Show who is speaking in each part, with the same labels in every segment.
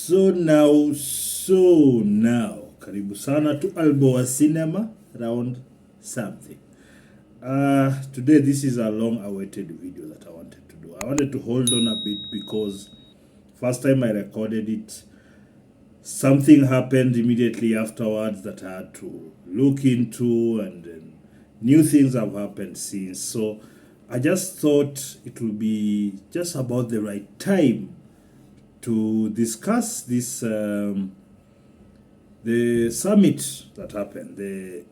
Speaker 1: So now, karibu sana to Alboa Cinema round something. Today this is a long-awaited video that I wanted to do. I wanted to hold on a bit because first time I recorded it, something happened immediately afterwards that I had to look into, and then new things have happened since. So I just thought it would be just about the right time to discuss this the summit that happened, the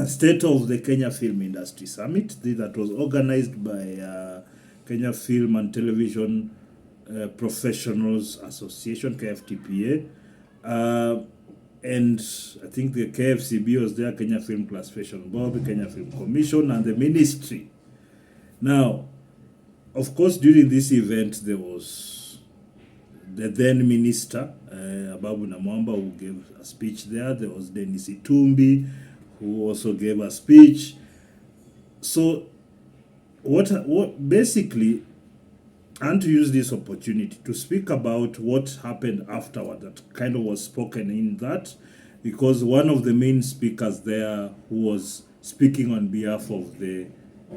Speaker 1: State of the Kenya Film Industry Summit that was organized by Kenya Film and Television Professionals Association, KFTPA, and I think the KFCB was there, Kenya Film Classification Board, Kenya Film Commission, and the ministry. Now, of course, during this event, there was the then minister, Ababu Namwamba, who gave a speech there. There was Dennis Itumbi, who also gave a speech. So, what basically, I want to use this opportunity to speak about what happened afterward that kind of was spoken in that, because one of the main speakers there who was speaking on behalf of the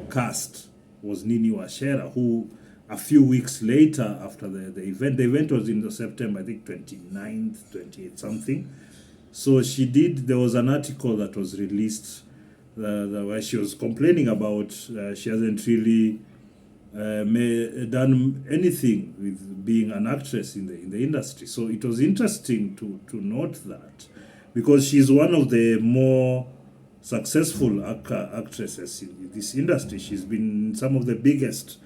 Speaker 1: cast was Nini Washera, who a few weeks later after the event was in September, I think 29th, 28th, something. So there was an article that was released where she was complaining about she hasn't really done anything with being an actress in the industry. So it was interesting to note that, because she's one of the more successful actresses in this industry. She's been in some of the biggest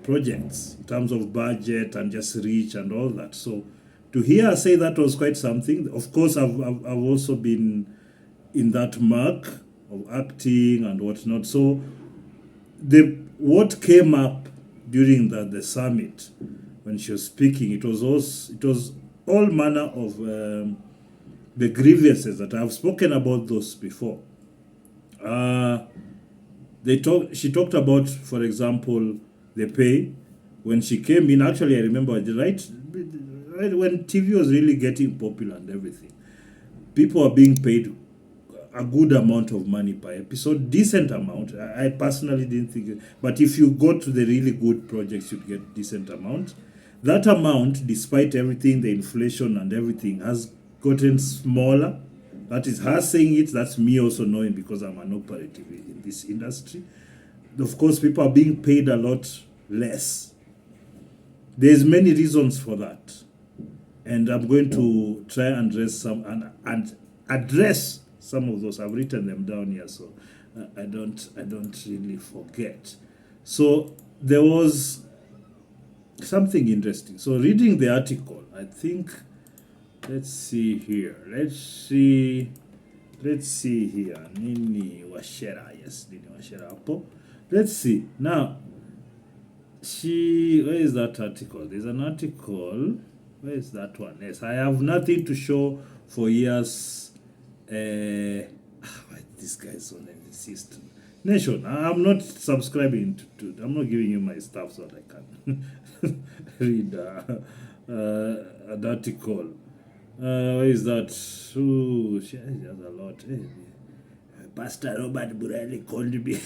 Speaker 1: projects in terms of budget and just reach and all that. So to hear her say that was quite something. Of course, I've also been in that mark of acting and whatnot. So what came up during the summit when she was speaking, it was all manner of the grievances that I've spoken about those before. She talked about, for example, the pay. When she came in, actually I remember right when TV was really getting popular and everything, people are being paid a good amount of money per episode, decent amount. I personally didn't think, but if you go to the really good projects, you'd get decent amount. That amount, despite everything, the inflation and everything, has gotten smaller. That is her saying it. That's me also knowing, because I'm an operative in this industry. Of course, people are being paid a lot less. There's many reasons for that, and I'm going to try and address some of those. I've written them down here, so I don't really forget. So there was something interesting. So reading the article, I think. Let's see here. Let's see here. Nini Washera. Yes, Nini Washera. Apo. Let's see. Now, where is that article? There's an article. Where is that one? Yes, I have nothing to show for years. This guy is on the system. Nation, I'm not subscribing to I'm not giving you my stuff so that I can read an article. Where is that? Ooh, she has a lot. Pastor Robert Burali called me.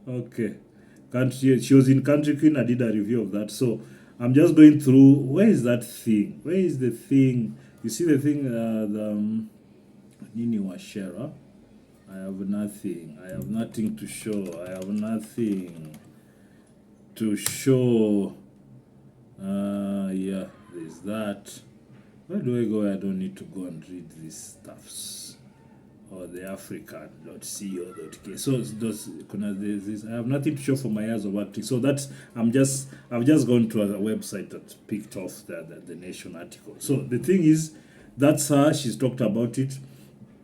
Speaker 1: Okay. She was in Country Queen. I did a review of that. So I'm just going through. Where is that thing? Where is the thing? You see the thing? Nini Washera. I have nothing. I have nothing to show. I have nothing to show. Yeah, there's that. Where do I go? I don't need to go and read these stuffs. Or the African.co.k. So I have nothing to show for my years of acting. So I've just gone to a website that picked off the Nation article. So the thing is, that's her. She's talked about it.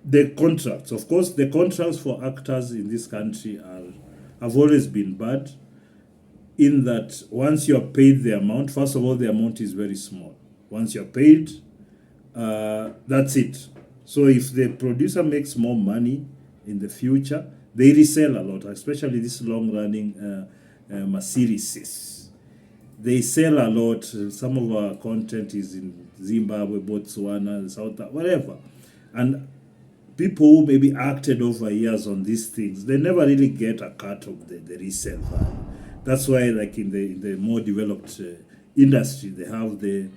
Speaker 1: The contracts, of course, the contracts for actors in this country have always been bad. In that, once you are paid the amount, first of all, the amount is very small. Once you're paid, that's it. So if the producer makes more money in the future, they resell a lot, especially this long-running series. They sell a lot. Some of our content is in Zimbabwe, Botswana, South, whatever. And people who maybe acted over years on these things, they never really get a cut of the resale value. That's why, like in the more developed industry, they have the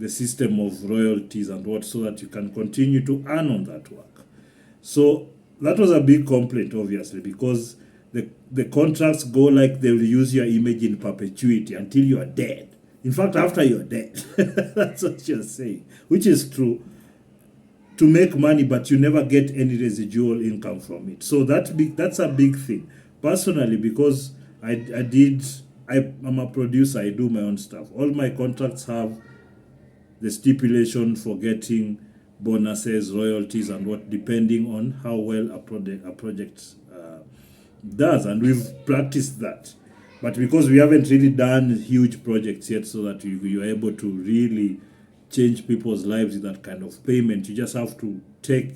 Speaker 1: system of royalties and what, so that you can continue to earn on that work. So that was a big complaint, obviously, because the contracts go like they will use your image in perpetuity until you are dead. In fact, after you're dead. That's what you're saying, which is true. To make money, but you never get any residual income from it. So that's a big thing. Personally, because I'm a producer, I do my own stuff. All my contracts have the stipulation for getting bonuses, royalties, and what, depending on how well a project does. And we've practiced that. But because we haven't really done huge projects yet, so that you're able to really change people's lives with that kind of payment, you just have to take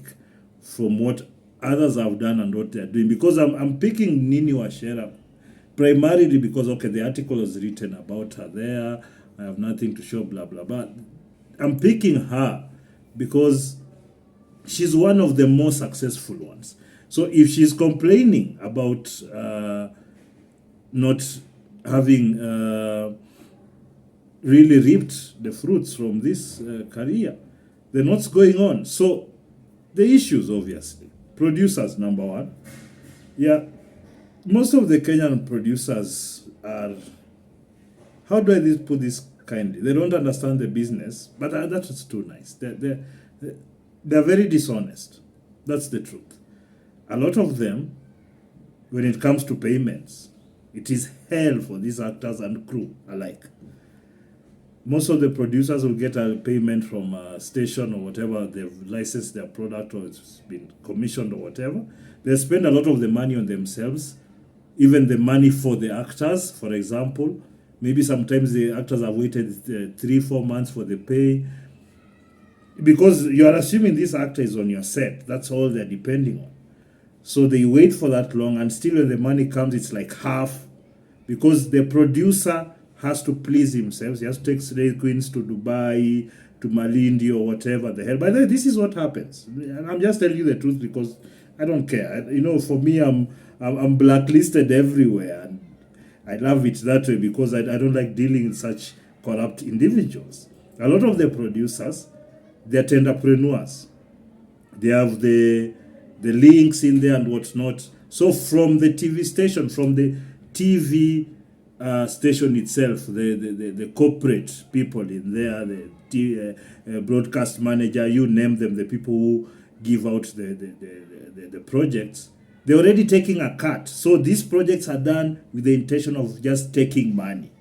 Speaker 1: from what others have done and what they're doing. Because I'm picking Nini Washera primarily because, okay, the article was written about her there, I have nothing to show, blah, blah, blah. I'm picking her because she's one of the most successful ones. So if she's complaining about not having really reaped the fruits from this career, then what's going on? So the issues, obviously, producers, number one. Yeah, most of the Kenyan producers are, how do I put this kindly? They don't understand the business, but that is too nice. They're very dishonest. That's the truth. A lot of them, when it comes to payments, it is hell for these actors and crew alike. Most of the producers will get a payment from a station or whatever, they've licensed their product or it's been commissioned or whatever. They spend a lot of the money on themselves, even the money for the actors, for example. Maybe sometimes the actors have waited 3-4 months for the pay. Because you are assuming this actor is on your set. That's all they're depending on. So they wait for that long, and still when the money comes, it's like half. Because the producer has to please himself. He has to take slave queens to Dubai, to Malindi or whatever the hell. By the way, this is what happens. And I'm just telling you the truth because I don't care. For me, I'm blacklisted everywhere. And I love it that way because I don't like dealing with such corrupt individuals. A lot of the producers, they're entrepreneurs. They have the links in there and whatnot. So from the TV station, from the TV station itself, the corporate people in there, the broadcast manager, you name them, the people who give out the projects, they're already taking a cut. So these projects are done with the intention of just taking money.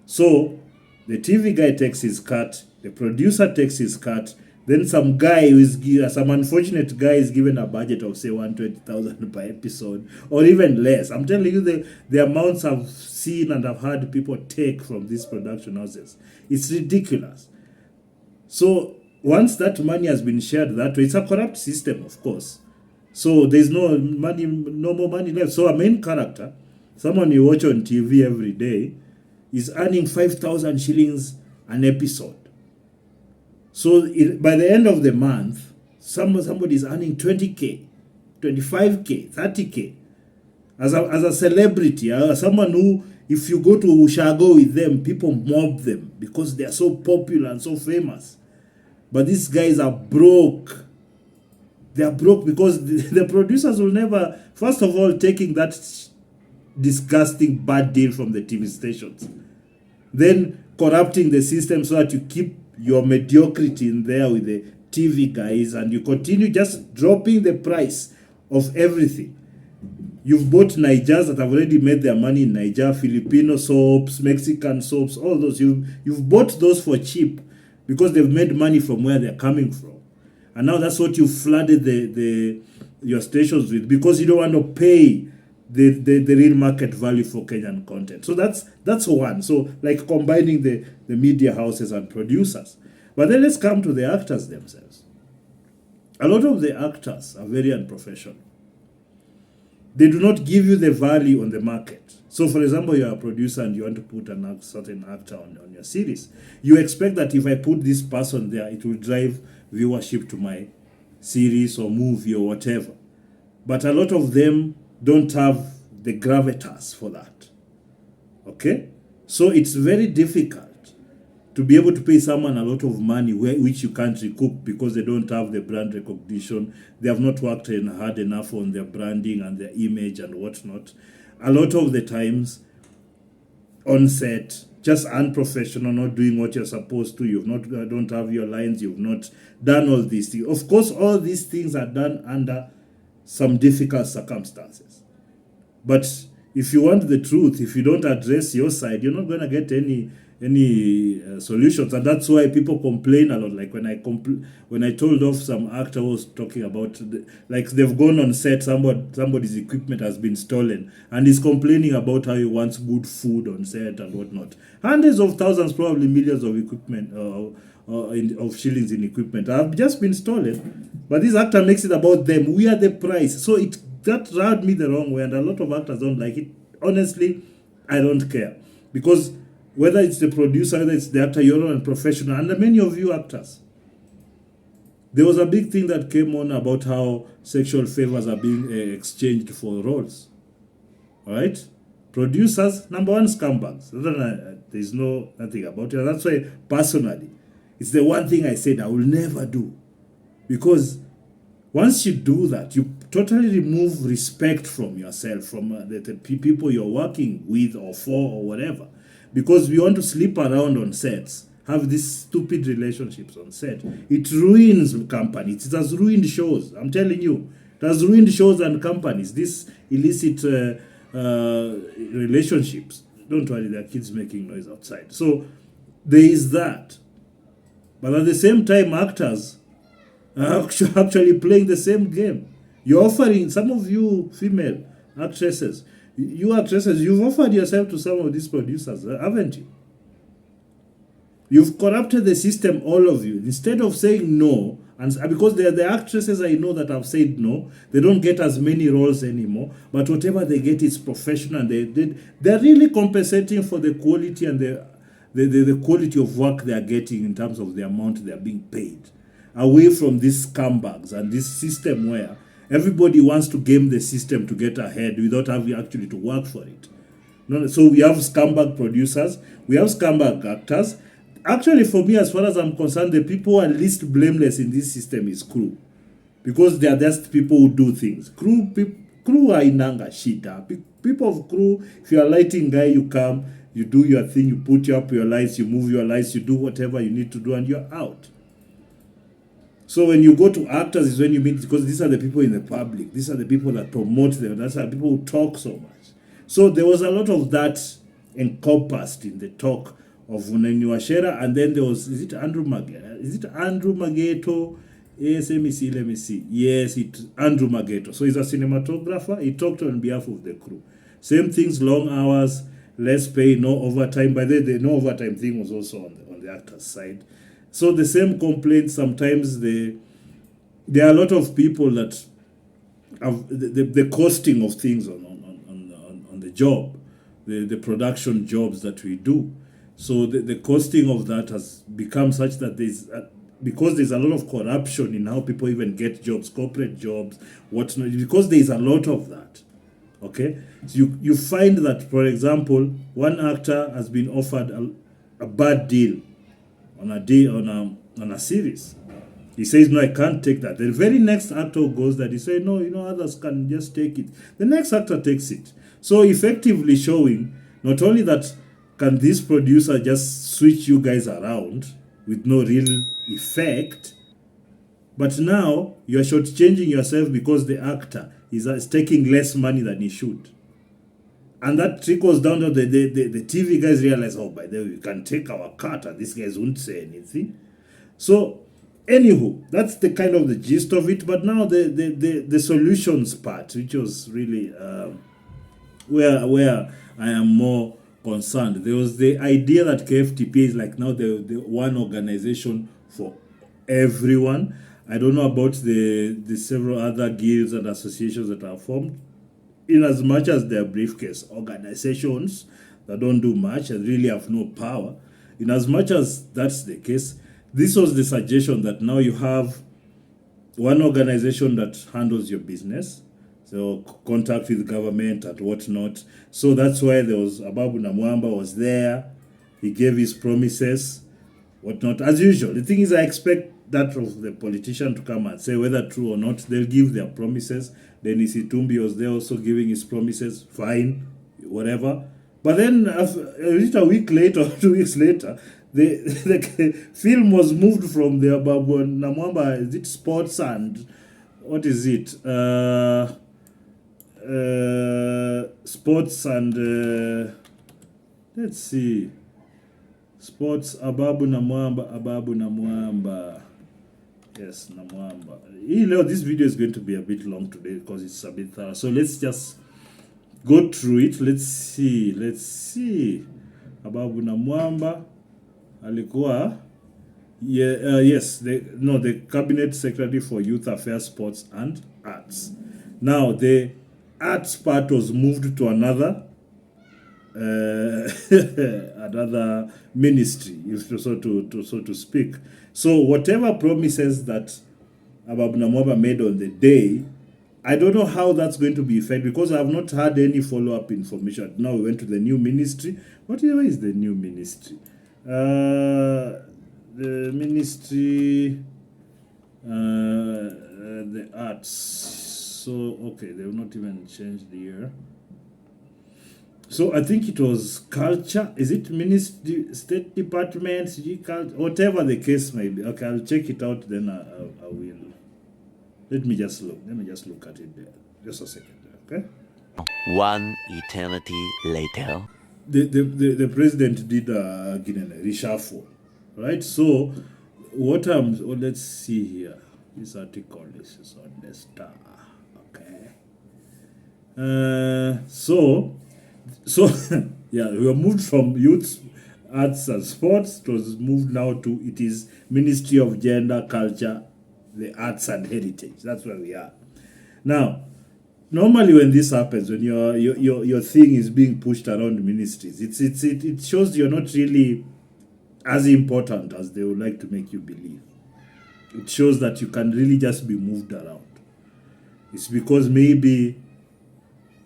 Speaker 1: So the TV guy takes his cut, the producer takes his cut, then some unfortunate guy is given a budget of say 120,000 per episode, or even less. I'm telling you the amounts I've seen and I've heard people take from these production houses. It's ridiculous. So once that money has been shared that way, it's a corrupt system, of course. So there's no more money left. So a main character, someone you watch on TV every day, is earning 5,000 shillings an episode. So by the end of the month, somebody is earning 20K, 25K, 30K. As a celebrity, someone who, if you go to Ushago with them, people mob them because they are so popular and so famous. But these guys are broke. They are broke because the producers will never, first of all, taking that disgusting bad deal from the TV stations. Then corrupting the system so that you keep your mediocrity in there with the TV guys and you continue just dropping the price of everything. You've bought Nigers that have already made their money in Niger, Filipino soaps, Mexican soaps, all those. You've bought those for cheap because they've made money from where they're coming from. And now that's what you flooded your stations with because you don't want to pay the real market value for Kenyan content. So that's one. So like combining the media houses and producers. But then let's come to the actors themselves. A lot of the actors are very unprofessional. They do not give you the value on the market. So, for example, you're a producer and you want to put a certain actor on your series. You expect that if I put this person there, it will drive viewership to my series or movie or whatever. But a lot of them don't have the gravitas for that. Okay? So it's very difficult to be able to pay someone a lot of money which you can't recoup because they don't have the brand recognition. They have not worked hard enough on their branding and their image and whatnot. A lot of the times on set, just unprofessional, not doing what you're supposed to. Don't have your lines. You've not done all these things. Of course, all these things are done under some difficult circumstances. But if you want the truth, if you don't address your side, you're not going to get any solutions. And that's why people complain a lot. Like when I told off some actor who was talking about like they've gone on set, somebody's equipment has been stolen, and he's complaining about how he wants good food on set and whatnot. Hundreds of thousands, probably millions of equipment of shillings in equipment have just been stolen. But this actor makes it about them. We are the price. So that rubbed me the wrong way, and a lot of actors don't like it. Honestly, I don't care, because whether it's the producer, whether it's the actor, you're a professional, and many of you actors. There was a big thing that came on about how sexual favors are being exchanged for roles. All right? Producers, number one, scumbags. There's nothing about it. That's why, personally, it's the one thing I said I will never do. Because once you do that, you totally remove respect from yourself, from the people you're working with or for or whatever. Because we want to sleep around on sets, have these stupid relationships on set. It ruins companies. It has ruined shows. I'm telling you. It has ruined shows and companies. These illicit relationships. Don't worry, there are kids making noise outside. So there is that. But at the same time, actors are actually playing the same game. You're offering, some of you female actresses, you've offered yourself to some of these producers, haven't you? You've corrupted the system, all of you. Instead of saying no, and because they're the actresses I know that have said no, they don't get as many roles anymore, but whatever they get is professional, and they're really compensating for the quality and the quality of work they're getting in terms of the amount they're being paid. Away from these scumbags and this system where everybody wants to game the system to get ahead without having actually to work for it. So we have scumbag producers, we have scumbag actors. Actually, for me, as far as I'm concerned, the people who are least blameless in this system is crew. Because they are just people who do things. Crew are inanga shita. People of crew, if you're a lighting guy, you come, you do your thing, you put up your lights, you move your lights, you do whatever you need to do, and you're out. So when you go to actors is when you meet, because these are the people in the public. These are the people that promote them. These are the people who talk so much. So there was a lot of that encompassed in the talk of Unani Washera. And then there was, is it Andrew Mageto? Yes, let me see. Yes, it's Andrew Mageto. So he's a cinematographer. He talked on behalf of the crew. Same things, long hours, less pay, no overtime. By the way, the no overtime thing was also on the actor's side. So the same complaints, sometimes there are a lot of people that have the costing of things on the job, the production jobs that we do. So the costing of that has become such that because there's a lot of corruption in how people even get jobs, corporate jobs, whatnot, because there's a lot of that. Okay? So you find that, for example, one actor has been offered a bad deal on a series. He says, no, I can't take that. The very next actor goes that he says, no, others can just take it. The next actor takes it. So effectively showing not only that can this producer just switch you guys around with no real effect, but now you're shortchanging yourself because the actor is taking less money than he should. And that trickles down to the TV guys realize, oh, by the way, we can take our cut and these guys won't say anything. So, anywho, that's the kind of the gist of it. But now the solutions part, which was really where I am more concerned. There was the idea that KFTP is like now the one organization for everyone. I don't know about the several other guilds and associations that are formed. in as much as they're briefcase organizations that don't do much and really have no power, in as much as that's the case, this was the suggestion that now you have one organization that handles your business, so contact with government and whatnot. So that's why there was Ababu Namwamba was there. He gave his promises, whatnot. As usual, the thing is, I expect that of the politician to come and say whether true or not. They'll give their promises. Then Isitumbi was there also giving his promises. Fine, whatever. But then a week later, 2 weeks later, the film was moved from the Ababu Namwamba. Is it sports and what is it? Sports and let's see. Sports Ababu Namwamba. Yes, Namwamba. You know, this video is going to be a bit long today because it's a bit thorough. So let's just go through it. Let's see. Ababu Namwamba alikuwa the cabinet secretary for youth affairs, sports and arts. Now the arts part was moved to another another ministry, if so to speak. So whatever promises that Ababu Namwamba made on the day, I don't know how that's going to be effective because I have not had any follow-up information. Now we went to the new ministry. Whatever is the new ministry? The ministry, the arts. So okay, they have not even changed the year. So I think it was culture. Is it ministry, state department, whatever the case may be. Okay, I'll check it out. Then I will. Let me just look at it there. Just a second. Okay.
Speaker 2: One eternity later.
Speaker 1: The president did a reshuffle, right? So what let's see here. This article is on the Star. Okay. So yeah, we were moved from youth, arts and sports. It was moved now to it is Ministry of Gender, Culture, the Arts and Heritage. That's where we are now. Normally, when this happens, when your thing is being pushed around ministries, it shows you're not really as important as they would like to make you believe. It shows that you can really just be moved around. It's because maybe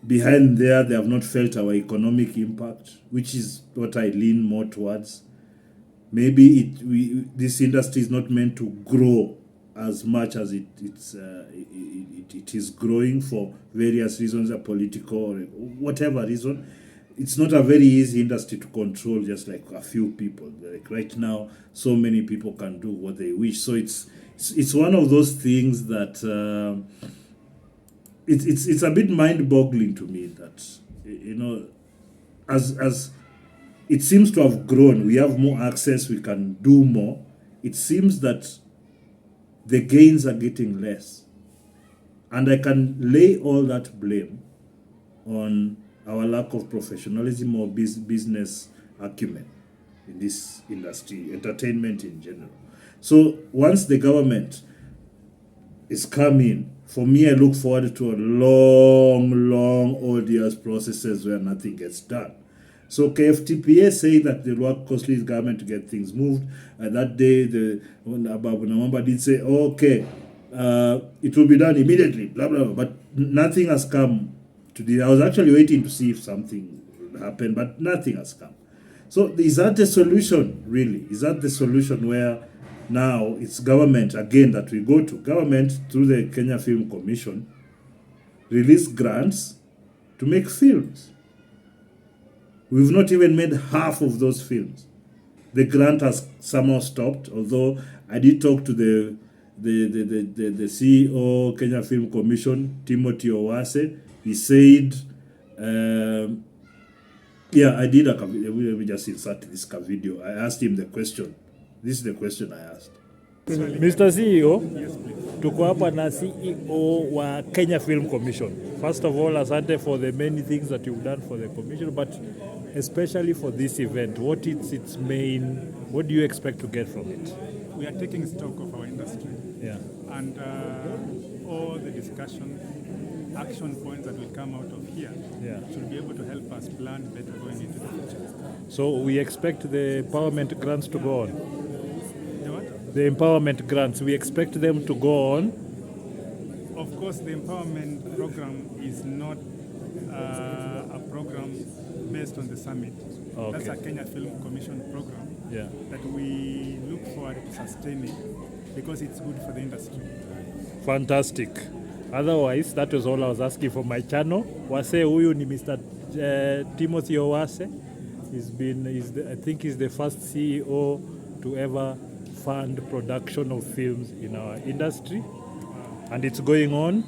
Speaker 1: behind there they have not felt our economic impact, which is what I lean more towards. Maybe this industry is not meant to grow as much as it is growing for various reasons, a political or whatever reason. It's not a very easy industry to control, just like a few people. Like right now, so many people can do what they wish. So it's one of those things that it's a bit mind-boggling to me that, you know, as it seems to have grown, we have more access, we can do more. It seems that the gains are getting less. And I can lay all that blame on our lack of professionalism or business acumen in this industry, entertainment in general. So once the government is coming, for me, I look forward to a long, odious processes where nothing gets done. So KFTPA say that they'll work closely with government to get things moved. And that day, when Ababu Namwamba did say, okay, it will be done immediately, blah, blah, blah. But nothing has come to this. I was actually waiting to see if something would happen, but nothing has come. So is that the solution, really? Is that the solution where now it's government, again, that we go to? Government, through the Kenya Film Commission, release grants to make films. We've not even made half of those films. The grant has somehow stopped, although I did talk to the CEO, Kenya Film Commission, Timothy Owase. He said, I did let me just insert this video. I asked him the question. This is the question I asked.
Speaker 3: Mr. CEO, tuko hapa na CEO wa Kenya Film Commission. First of all, asante for the many things that you've done for the commission, but especially for this event. What is its main, what do you expect to get from it?
Speaker 4: We are taking stock of our industry.
Speaker 3: Yeah.
Speaker 4: And all the discussion action points that will come out of here should be able to help us plan better going into the future.
Speaker 3: So we expect the empowerment grants to go on.
Speaker 4: The what?
Speaker 3: The empowerment grants, we expect them to go on.
Speaker 4: Of course, the empowerment program is not a program based on the summit.
Speaker 3: Okay.
Speaker 4: That's a Kenya Film Commission program that we look forward to sustaining because it's good for the industry.
Speaker 3: Fantastic. Otherwise, that was all I was asking for my channel. Wase huyu ni Mr. Timothy Owase. I think he's the first CEO to ever fund production of films in our industry. And it's going on.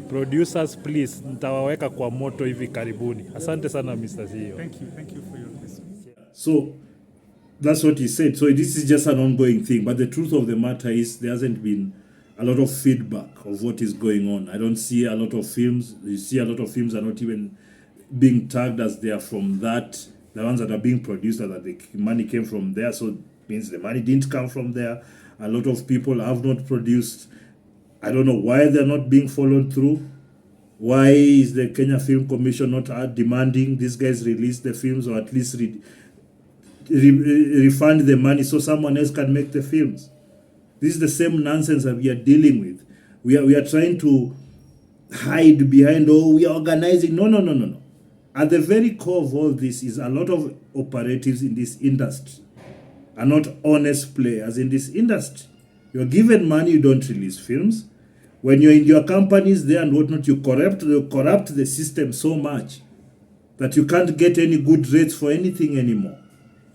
Speaker 3: Producers, please, nitawaweka kwa moto hivi karibuni. Asante sana, Mr. CEO.
Speaker 4: Thank you for your question.
Speaker 1: So that's what he said. So this is just an ongoing thing. But the truth of the matter is there hasn't been a lot of feedback of what is going on. I don't see a lot of films. You see a lot of films are not even being tagged as they are from that. The ones that are being produced, that the money came from there. So it means the money didn't come from there. A lot of people have not produced. I don't know why they're not being followed through. Why is the Kenya Film Commission not demanding these guys release the films or at least refund the money so someone else can make the films? This is the same nonsense that we are dealing with. We are trying to hide behind, we are organizing. No. At the very core of all this is a lot of operatives in this industry are not honest players in this industry. You're given money, you don't release films. When you're in your companies there and whatnot, you corrupt the system so much that you can't get any good rates for anything anymore.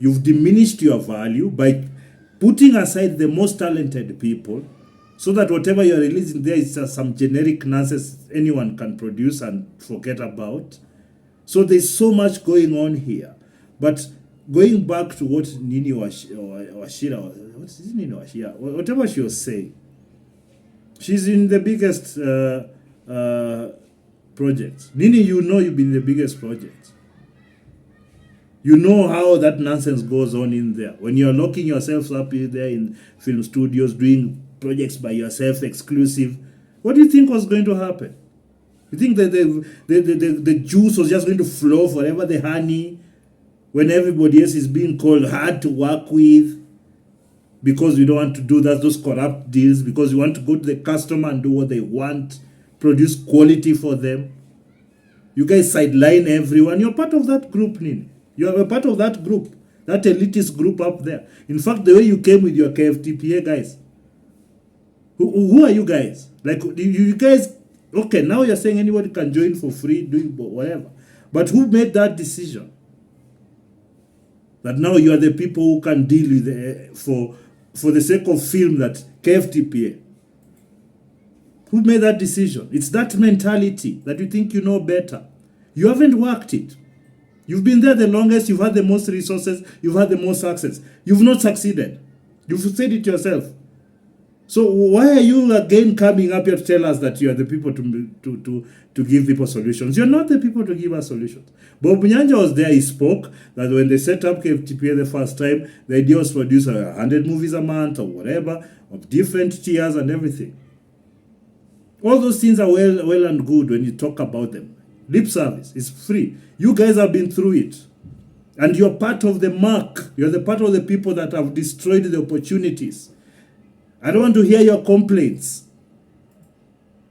Speaker 1: You've diminished your value by putting aside the most talented people so that whatever you're releasing there is just some generic nonsense anyone can produce and forget about. So there's so much going on here. But going back to what Nini Washira, what's his Nini Washira, whatever she was saying, she's in the biggest projects. Nini, you've been in the biggest projects. You know how that nonsense goes on in there. When you're locking yourselves up in there in film studios, doing projects by yourself, exclusive, what do you think was going to happen? You think that the juice was just going to flow forever, the honey, when everybody else is being called hard to work with because we don't want to do those corrupt deals, because we want to go to the customer and do what they want, produce quality for them? You guys sideline everyone. You're part of that group, Nini. You are a part of that group, that elitist group up there. In fact, the way you came with your KFTPA guys, who are you guys? Like, you guys, okay, now you're saying anybody can join for free, doing whatever. But who made that decision? That now you are the people who can deal with for the sake of film, that KFTPA. Who made that decision? It's that mentality that you think you know better. You haven't worked it. You've been there the longest, you've had the most resources, you've had the most success. You've not succeeded. You've said it yourself. So why are you again coming up here to tell us that you are the people to give people solutions? You're not the people to give us solutions. Bob Nyanja was there, he spoke that when they set up KFTPA the first time, the idea was to produce 100 movies a month or whatever, of different tiers and everything. All those things are well and good when you talk about them. Lip service is free. You guys have been through it. And you're part of the mark. You're the part of the people that have destroyed the opportunities. I don't want to hear your complaints.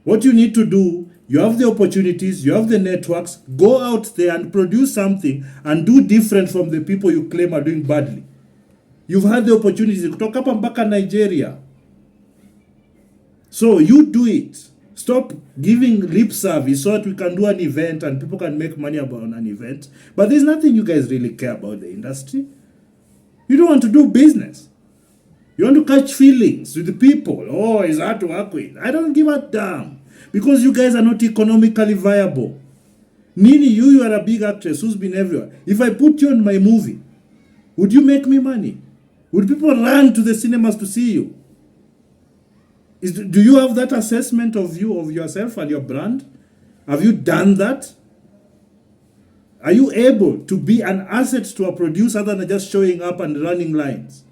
Speaker 1: What you need to do, you have the opportunities, you have the networks, go out there and produce something and do different from the people you claim are doing badly. You've had the opportunities to talk up back in Nigeria. So you do it. Stop giving lip service so that we can do an event and people can make money about an event. But there's nothing you guys really care about the industry. You don't want to do business. You want to catch feelings with the people. Oh, it's hard to work with. I don't give a damn. Because you guys are not economically viable. Nini, you are a big actress who's been everywhere. If I put you in my movie, would you make me money? Would people run to the cinemas to see you? Do you have that assessment of you, of yourself and your brand? Have you done that? Are you able to be an asset to a producer other than just showing up and running lines?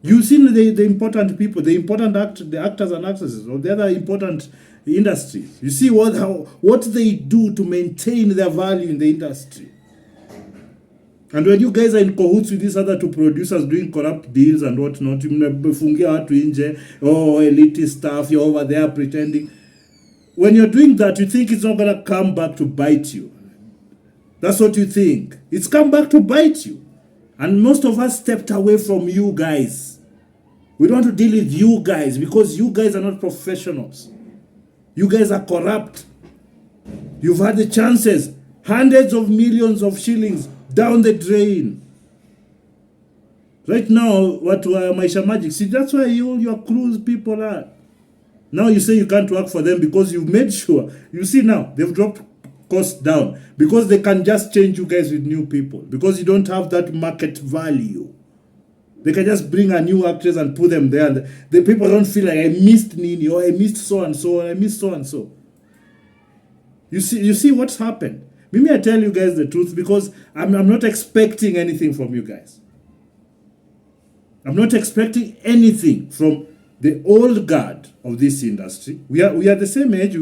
Speaker 1: You've seen the important people, the important the actors and actresses of the other important industries. You see what they do to maintain their value in the industry. And when you guys are in cahoots with these other two producers doing corrupt deals and whatnot, mnafungia watu nje, oh, elitist stuff, you're over there pretending. When you're doing that, you think it's not going to come back to bite you. That's what you think. It's come back to bite you. And most of us stepped away from you guys. We don't want to deal with you guys because you guys are not professionals. You guys are corrupt. You've had the chances, hundreds of millions of shillings down the drain. Right now, what Maisha Magic, see, that's where your cruise people are. Now you say you can't work for them because you've made sure. You see now, they've dropped costs down because they can just change you guys with new people because you don't have that market value. They can just bring a new actress and put them there, and the people don't feel like I missed Nini or I missed so and so or I missed so and so. You see what's happened. Maybe I tell you guys the truth because I'm not expecting anything from you guys. I'm not expecting anything from the old guard of this industry. We are the same age.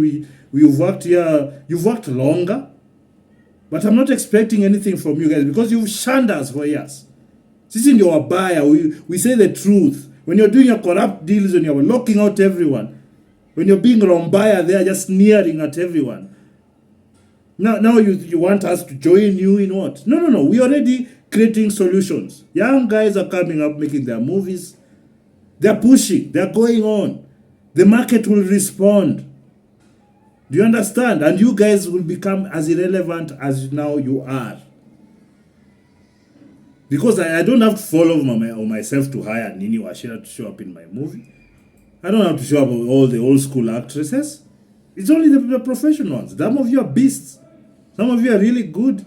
Speaker 1: We've worked here. You've worked longer, but I'm not expecting anything from you guys because you've shunned us for years. Sisi ndio wabaya. We say the truth. When you're doing your corrupt deals, when you're locking out everyone, when you're being rombaya, they are just sneering at everyone. Now you want us to join you in what? No. We already creating solutions. Young guys are coming up making their movies. They're pushing. They're going on. The market will respond. Do you understand? And you guys will become as irrelevant as now you are. Because I don't have to follow myself to hire Nini Washira to show up in my movie. I don't have to show up with all the old school actresses. It's only the professional ones. Some of you are beasts. Some of you are really good.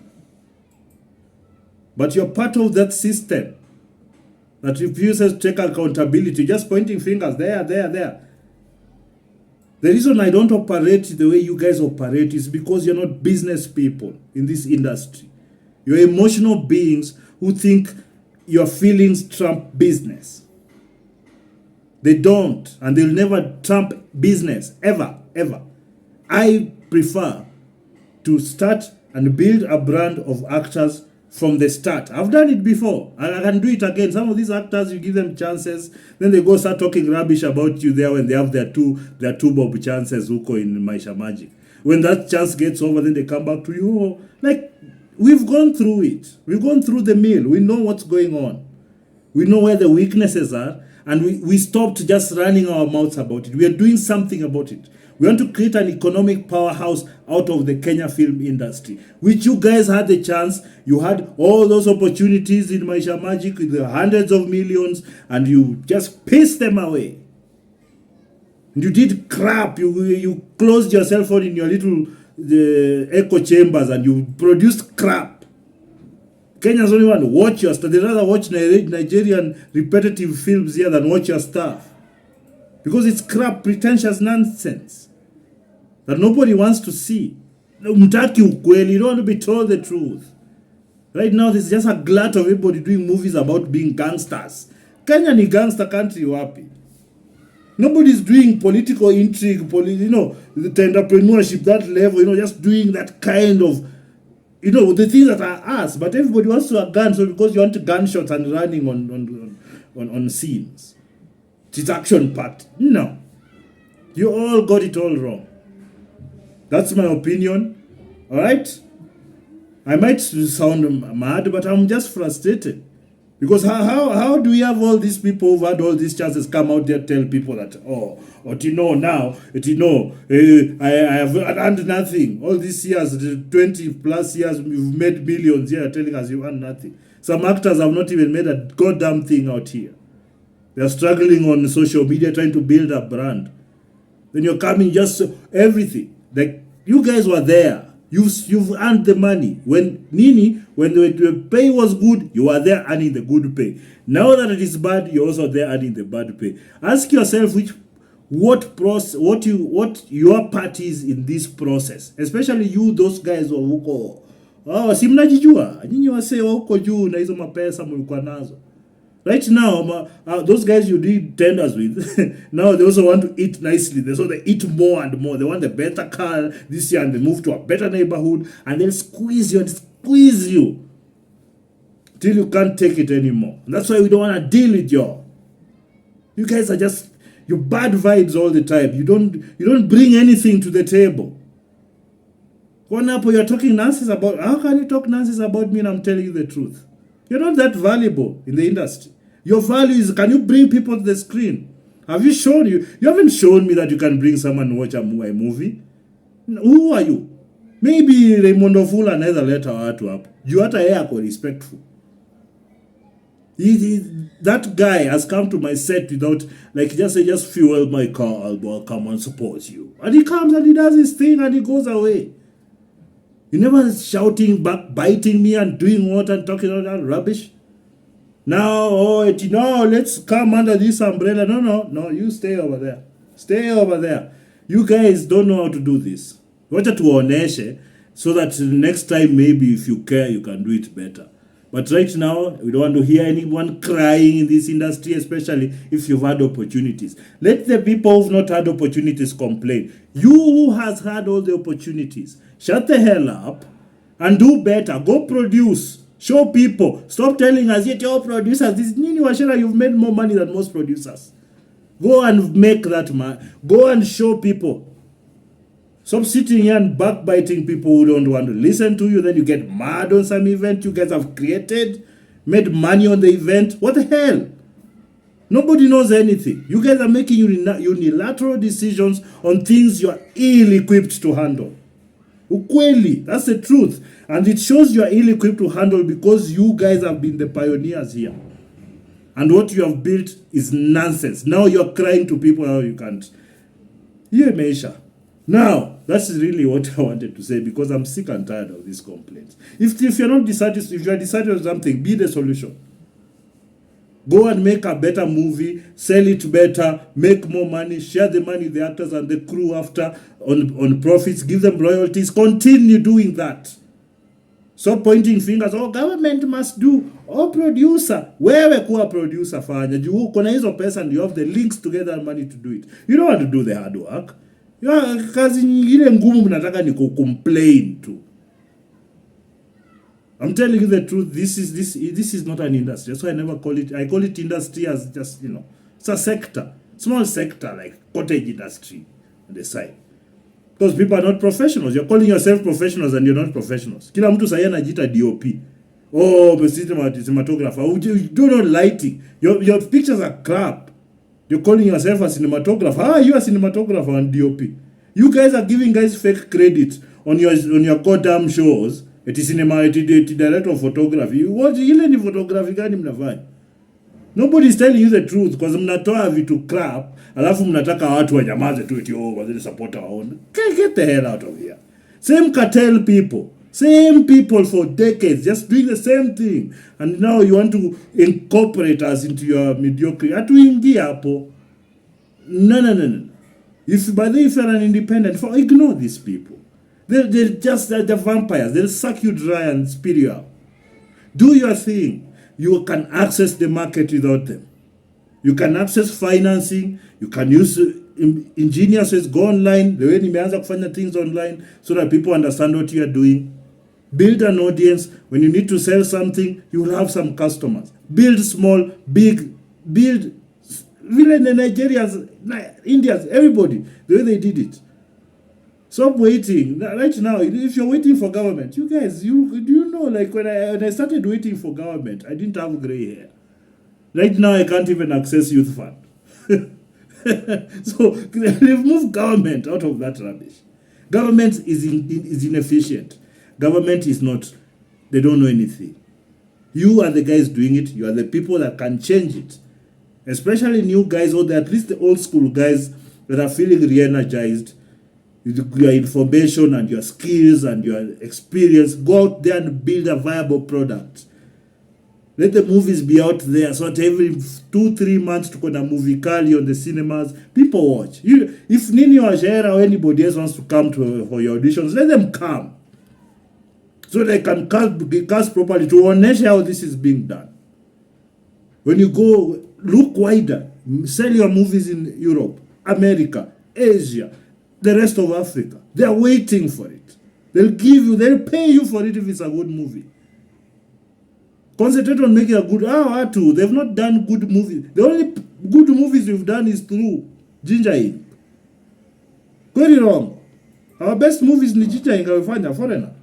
Speaker 1: But you're part of that system that refuses to take accountability, just pointing fingers, there. The reason I don't operate the way you guys operate is because you're not business people in this industry. You're emotional beings who think your feelings trump business. They don't, and they'll never trump business, ever. I prefer to start and build a brand of actors from the start. I've done it before, and I can do it again. Some of these actors, you give them chances, then they go start talking rubbish about you there when they have their two bob chances huko in Maisha Magic. When that chance gets over, then they come back to you. Oh, like, we've gone through it. We've gone through the mill. We know what's going on. We know where the weaknesses are, and we stopped just running our mouths about it. We are doing something about it. We want to create an economic powerhouse out of the Kenya film industry, which you guys had the chance. You had all those opportunities in Maisha Magic with the hundreds of millions, and you just pissed them away. And you did crap. You closed yourself on in your little echo chambers, and you produced crap. Kenyans don't even watch your stuff. They rather watch Nigerian repetitive films here than watch your stuff. Because it's crap, pretentious nonsense that nobody wants to see. Mtaki ukweli, you don't want to be told the truth. Right now, there's just a glut of everybody doing movies about being gangsters. Kenya ni gangster country wapi? Nobody's doing political intrigue, the entrepreneurship, that level, just doing that kind of, the things that are us. But everybody wants to have guns, so because you want gunshots and running on scenes. It's action part. No. You all got it all wrong. That's my opinion. Alright? I might sound mad, but I'm just frustrated. Because how do we have all these people who've had all these chances come out there tell people that, I have earned nothing. All these years, 20 plus years, you've made millions here telling us you earned nothing. Some actors have not even made a goddamn thing out here. They're struggling on social media trying to build a brand. Then you're coming just everything. Like, you guys were there. You've earned the money. When the pay was good, you were there earning the good pay. Now that it is bad, you're also there earning the bad pay. Ask yourself what your part is in this process. Especially you, those guys wa huko. Si mnajijua. Nyinyi wasee wa huko juu na hizo mapesa mlikuwa nazo. Right now, those guys you did tenders with, now they also want to eat nicely. So they eat more and more. They want a better car this year and they move to a better neighborhood and they'll squeeze you till you can't take it anymore. And that's why we don't want to deal with you. You guys are just, you bad vibes all the time. You don't bring anything to the table. One up, you're talking nonsense about, how can you talk nonsense about me and I'm telling you the truth? You're not that valuable in the industry. Your value is, can you bring people to the screen? Have you shown you? You haven't shown me that you can bring someone to watch a movie. Who are you? Maybe Raymond Ofula anaweza leta watu hapo. You hata yeye ako respectful. That guy has come to my set without, like, just fuel my car, I'll come and support you. And he comes and he does his thing and he goes away. You never shouting back, biting me and doing what and talking all that rubbish. Now, let's come under this umbrella. No, you stay over there. Stay over there. You guys don't know how to do this. Wacha tuoneshe so that next time maybe if you care, you can do it better. But right now, we don't want to hear anyone crying in this industry, especially if you've had opportunities. Let the people who've not had opportunities complain. You who has had all the opportunities, shut the hell up and do better. Go produce. Show people. Stop telling us, yet your producers, this Nini Washera, you've made more money than most producers. Go and make that money. Go and show people. Stop sitting here and backbiting people who don't want to listen to you. Then you get mad on some event you guys have created, made money on the event. What the hell? Nobody knows anything. You guys are making unilateral decisions on things you are ill-equipped to handle. Ukweli, that's the truth. And it shows you are ill-equipped to handle because you guys have been the pioneers here. And what you have built is nonsense. Now you're crying to people how you can't. Yeah, Meisha. Now, that's really what I wanted to say because I'm sick and tired of these complaints. If you're not decided, if you are decided on something, be the solution. Go and make a better movie, sell it better, make more money, share the money with the actors and the crew after on profits, give them royalties. Continue doing that. Stop pointing fingers. Oh, government must do. Oh, producer. Wewe kuwa producer fanya. Juu kuna hizo pesa and you have the links to get that money to do it. You don't want to do the hard work. Kazi nyingine ngumu mnataka ni complain to. I'm telling you the truth. This is not an industry. That's why I call it industry as just, it's a sector. Small sector like cottage industry on the side. Because people are not professionals. You're calling yourself professionals and you're not professionals. Kila mtu sasa anajiita DOP. Oh, cinematographer. You do not lighting. Your pictures are crap. You're calling yourself a cinematographer. You're a cinematographer and DOP. You guys are giving guys fake credit on your goddamn shows. It is cinema, it is director of photography. What ile ni photography gani mnafanya? Nobody is telling you the truth because mnatoa vitu crap, alafu mnataka watu wanyamaze tu eti wazile support waone. Get the hell out of here. Same cartel people. Same people for decades just doing the same thing. And now you want to incorporate us into your mediocrity. Hatuingia hapo. No. If you're an independent, ignore these people. They're just the vampires. They'll suck you dry and spit you out. Do your thing. You can access the market without them. You can access financing. You can use engineers, go online. The way nimeanza kufanya things online so that people understand what you are doing. Build an audience. When you need to sell something, you will have some customers. Build small, big, build. Even the Nigerians, Indians, everybody, the way they did it. Stop waiting. Right now, if you're waiting for government, you guys, do you know, like when I started waiting for government, I didn't have gray hair. Right now, I can't even access youth fund. So, remove government out of that rubbish. Government is inefficient. Government is not, they don't know anything. You are the guys doing it. You are the people that can change it. Especially new guys, or at least the old school guys that are feeling re-energized. Your information and your skills and your experience, go out there and build a viable product. Let the movies be out there so that every 2-3 months to go to movie kali on the cinemas, people watch. If Nini Washera or anybody else wants to come for your auditions, let them come. So they can cast properly to onesha how this is being done. When you go, look wider. Sell your movies in Europe, America, Asia, the rest of Africa. They are waiting for it. They'll pay you for it if it's a good movie. Concentrate on making a good, they've not done good movies. The only good movies we've done is through Ginger Ink. Very wrong. Our best movies ni Ginger Ink amefanya foreigner.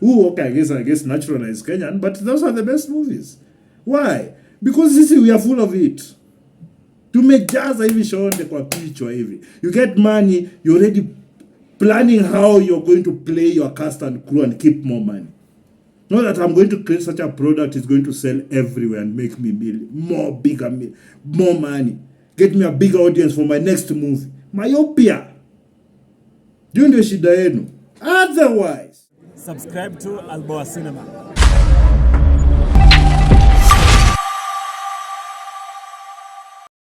Speaker 1: Okay, I guess naturalized Kenyan, but those are the best movies. Why? Because we are full of it. Tumejaza hivi shonde kwa kichwa hivi. You get money, you're already planning how you're going to play your cast and crew and keep more money. Not that I'm going to create such a product is going to sell everywhere and make me more money. Get me a bigger audience for my next movie. Myopia. Ndio shida yenu. Otherwise,
Speaker 5: subscribe to Alboa Cinema.